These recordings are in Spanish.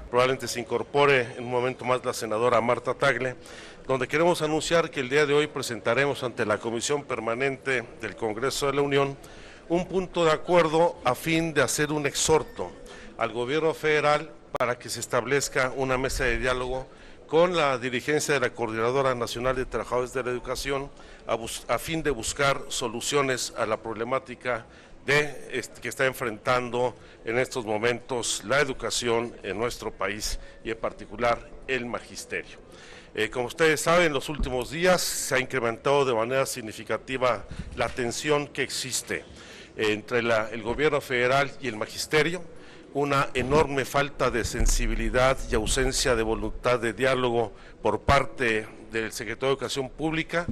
probablemente se incorpore en un momento más la senadora Marta Tagle, donde queremos anunciar que el día de hoy presentaremos ante la Comisión Permanente del Congreso de la Unión un punto de acuerdo a fin de hacer un exhorto al gobierno federal para que se establezca una mesa de diálogo con la dirigencia de la Coordinadora Nacional de Trabajadores de la Educación a fin de buscar soluciones a la problemática que está enfrentando en estos momentos la educación en nuestro país y en particular el magisterio. Como ustedes saben, en los últimos días se ha incrementado de manera significativa la tensión que existe entre el gobierno federal y el magisterio, una enorme falta de sensibilidad y ausencia de voluntad de diálogo por parte del secretario de Educación Pública,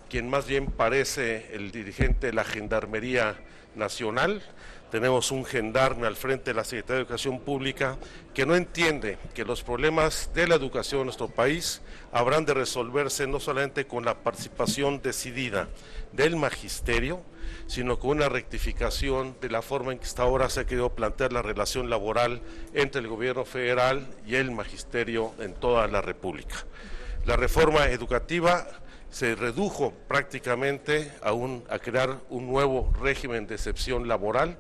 quien más bien parece el dirigente de la Gendarmería Nacional. Tenemos un gendarme al frente de la Secretaría de Educación Pública que no entiende que los problemas de la educación en nuestro país habrán de resolverse no solamente con la participación decidida del magisterio, sino con una rectificación de la forma en que hasta ahora se ha querido plantear la relación laboral entre el gobierno federal y el magisterio en toda la República. La reforma educativa se redujo prácticamente a crear un nuevo régimen de excepción laboral,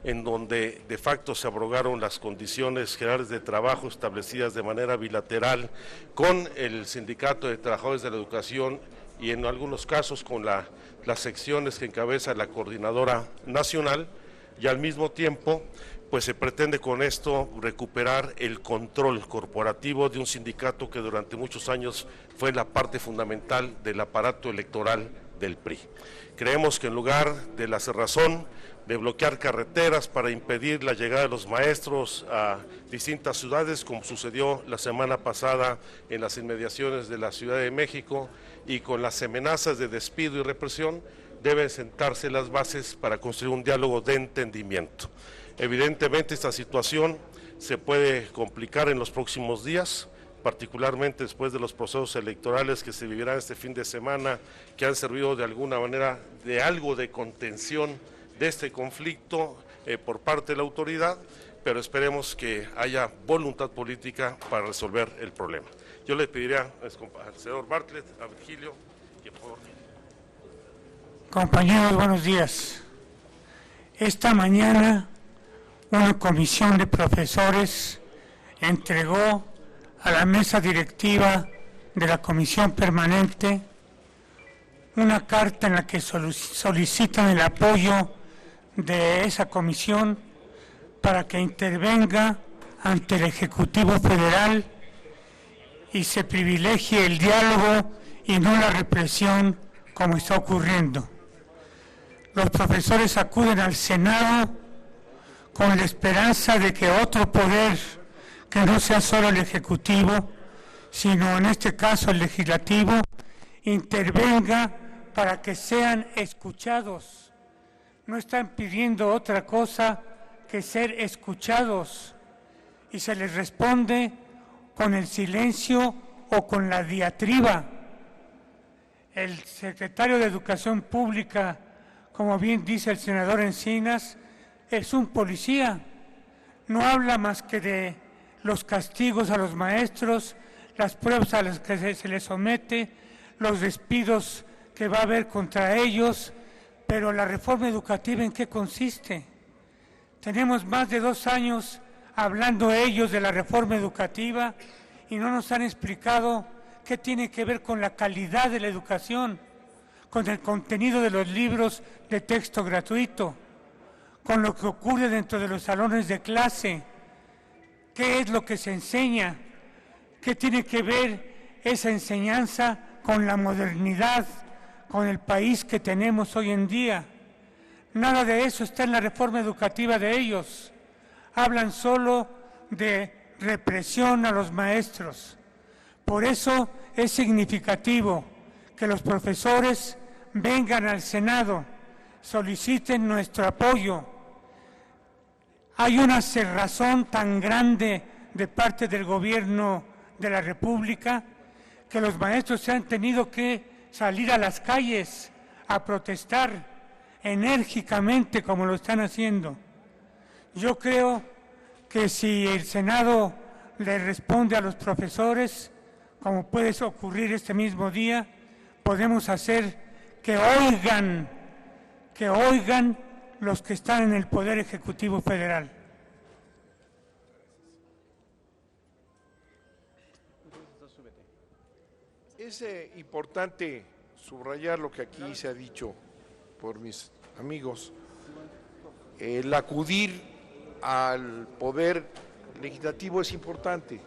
en donde de facto se abrogaron las condiciones generales de trabajo establecidas de manera bilateral con el Sindicato de Trabajadores de la Educación y en algunos casos con las secciones que encabeza la Coordinadora Nacional, y al mismo tiempo pues se pretende con esto recuperar el control corporativo de un sindicato que durante muchos años fue la parte fundamental del aparato electoral del PRI. Creemos que en lugar de la cerrazón, de bloquear carreteras para impedir la llegada de los maestros a distintas ciudades, como sucedió la semana pasada en las inmediaciones de la Ciudad de México, y con las amenazas de despido y represión, deben sentarse las bases para construir un diálogo de entendimiento. Evidentemente esta situación se puede complicar en los próximos días, particularmente después de los procesos electorales que se vivirán este fin de semana, que han servido de alguna manera de algo de contención de este conflicto por parte de la autoridad, pero esperemos que haya voluntad política para resolver el problema. Yo le pediría al senador Bartlett, a Virgilio, que por favor. Compañeros, buenos días. Esta mañana una comisión de profesores entregó a la mesa directiva de la Comisión Permanente una carta en la que solicitan el apoyo de esa comisión para que intervenga ante el Ejecutivo Federal y se privilegie el diálogo y no la represión como está ocurriendo. Los profesores acuden al Senado con la esperanza de que otro poder, que no sea solo el Ejecutivo, sino en este caso el Legislativo, intervenga para que sean escuchados. No están pidiendo otra cosa que ser escuchados, y se les responde con el silencio o con la diatriba. El secretario de Educación Pública, como bien dice el senador Encinas, es un policía. No habla más que de los castigos a los maestros, las pruebas a las que se les somete, los despidos que va a haber contra ellos. Pero la reforma educativa, ¿en qué consiste? Tenemos más de 2 años hablando ellos de la reforma educativa y no nos han explicado qué tiene que ver con la calidad de la educación, con el contenido de los libros de texto gratuito, con lo que ocurre dentro de los salones de clase, qué es lo que se enseña, qué tiene que ver esa enseñanza con la modernidad, con el país que tenemos hoy en día. Nada de eso está en la reforma educativa de ellos. Hablan solo de represión a los maestros. Por eso es significativo que los profesores vengan al Senado, soliciten nuestro apoyo. Hay una cerrazón tan grande de parte del gobierno de la República que los maestros se han tenido que salir a las calles a protestar enérgicamente como lo están haciendo. Yo creo que si el Senado le responde a los profesores, como puede ocurrir este mismo día, podemos hacer que oigan los que están en el Poder Ejecutivo Federal. Es importante subrayar lo que aquí se ha dicho por mis amigos. El acudir al Poder Legislativo es importante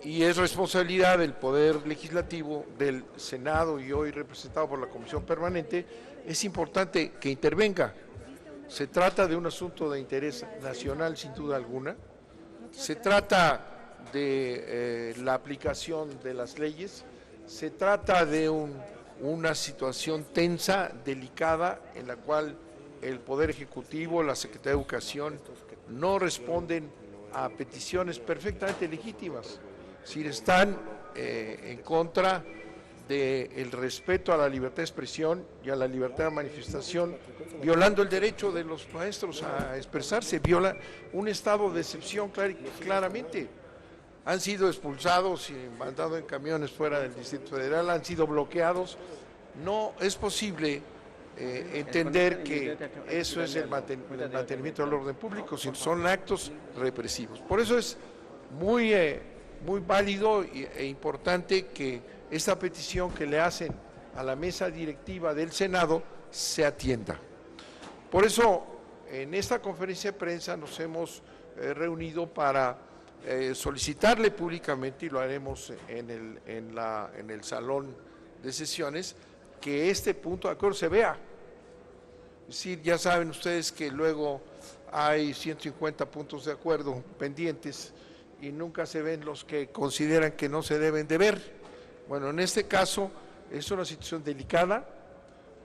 y es responsabilidad del Poder Legislativo, del Senado y hoy representado por la Comisión Permanente, es importante que intervenga. Se trata de un asunto de interés nacional sin duda alguna, se trata de la aplicación de las leyes, se trata de una situación tensa, delicada, en la cual el Poder Ejecutivo, la Secretaría de Educación no responden a peticiones perfectamente legítimas, si están en contra del respeto a la libertad de expresión y a la libertad de manifestación, violando el derecho de los maestros a expresarse, viola un estado de excepción claramente. Han sido expulsados y mandados en camiones fuera del Distrito Federal, han sido bloqueados. No es posible entender que eso es el mantenimiento del orden público, sino son actos represivos. Por eso es muy válido e importante que esta petición que le hacen a la mesa directiva del Senado se atienda. Por eso, en esta conferencia de prensa nos hemos reunido para solicitarle públicamente, y lo haremos en el salón de sesiones, que este punto de acuerdo se vea. Es decir, ya saben ustedes que luego hay 150 puntos de acuerdo pendientes y nunca se ven los que consideran que no se deben de ver. Bueno, en este caso es una situación delicada,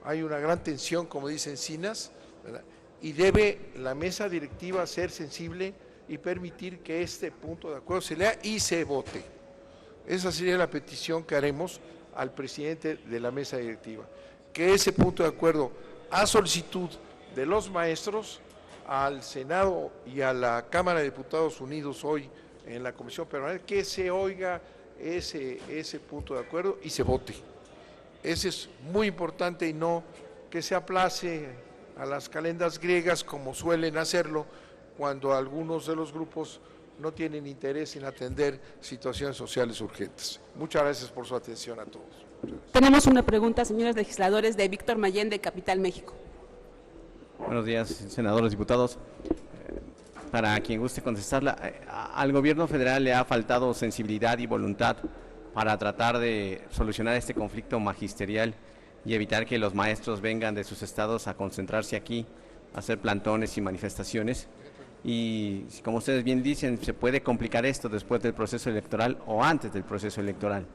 hay una gran tensión, como dice Encinas, ¿verdad? Y debe la mesa directiva ser sensible y permitir que este punto de acuerdo se lea y se vote. Esa sería la petición que haremos al presidente de la mesa directiva, que ese punto de acuerdo, a solicitud de los maestros, al Senado y a la Cámara de Diputados unidos hoy en la Comisión Permanente, que se oiga ese punto de acuerdo y se vote. Ese es muy importante y no que se aplace a las calendas griegas como suelen hacerlo cuando algunos de los grupos no tienen interés en atender situaciones sociales urgentes. Muchas gracias por su atención a todos. Tenemos una pregunta, señores legisladores, de Víctor Mayén, de Capital México. Buenos días, senadores, diputados. Para quien guste contestarla, al gobierno federal le ha faltado sensibilidad y voluntad para tratar de solucionar este conflicto magisterial y evitar que los maestros vengan de sus estados a concentrarse aquí, a hacer plantones y manifestaciones. Y como ustedes bien dicen, se puede complicar esto después del proceso electoral o antes del proceso electoral.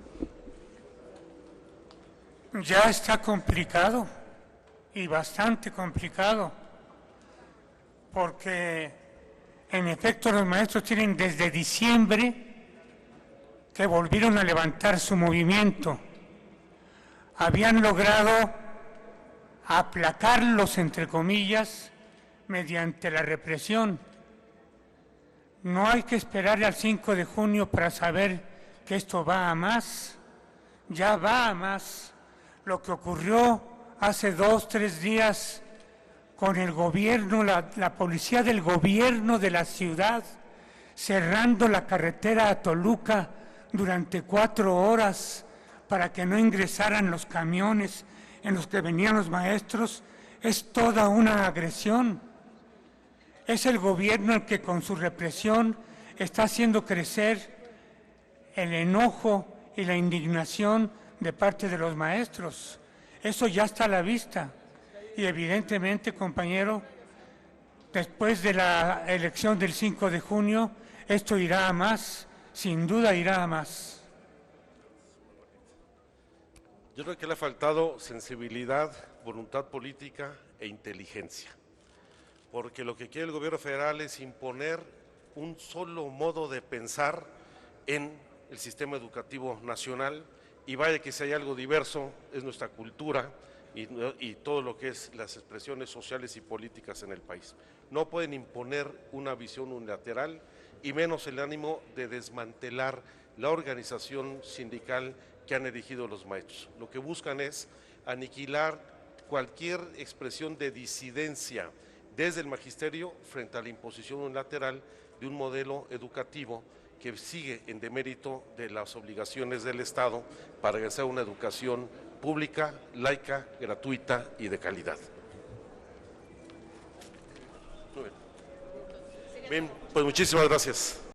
Ya está complicado y bastante complicado, porque en efecto los maestros tienen desde diciembre que volvieron a levantar su movimiento. Habían logrado aplacarlos, entre comillas, mediante la represión. No hay que esperar al 5 de junio para saber que esto va a más. Ya va a más. Lo que ocurrió hace 2, 3 días con el gobierno, la policía del gobierno de la ciudad, cerrando la carretera a Toluca durante 4 horas para que no ingresaran los camiones en los que venían los maestros, es toda una agresión. Es el gobierno el que con su represión está haciendo crecer el enojo y la indignación de parte de los maestros. Eso ya está a la vista. Y evidentemente, compañero, después de la elección del 5 de junio, esto irá a más, sin duda irá a más. Yo creo que le ha faltado sensibilidad, voluntad política e inteligencia, porque lo que quiere el gobierno federal es imponer un solo modo de pensar en el sistema educativo nacional, y vaya que si hay algo diverso es nuestra cultura, y todo lo que es las expresiones sociales y políticas en el país. No pueden imponer una visión unilateral y menos el ánimo de desmantelar la organización sindical que han erigido los maestros. Lo que buscan es aniquilar cualquier expresión de disidencia desde el magisterio frente a la imposición unilateral de un modelo educativo que sigue en demérito de las obligaciones del Estado para realizar una educación pública, laica, gratuita y de calidad. Muy bien. Bien, pues muchísimas gracias.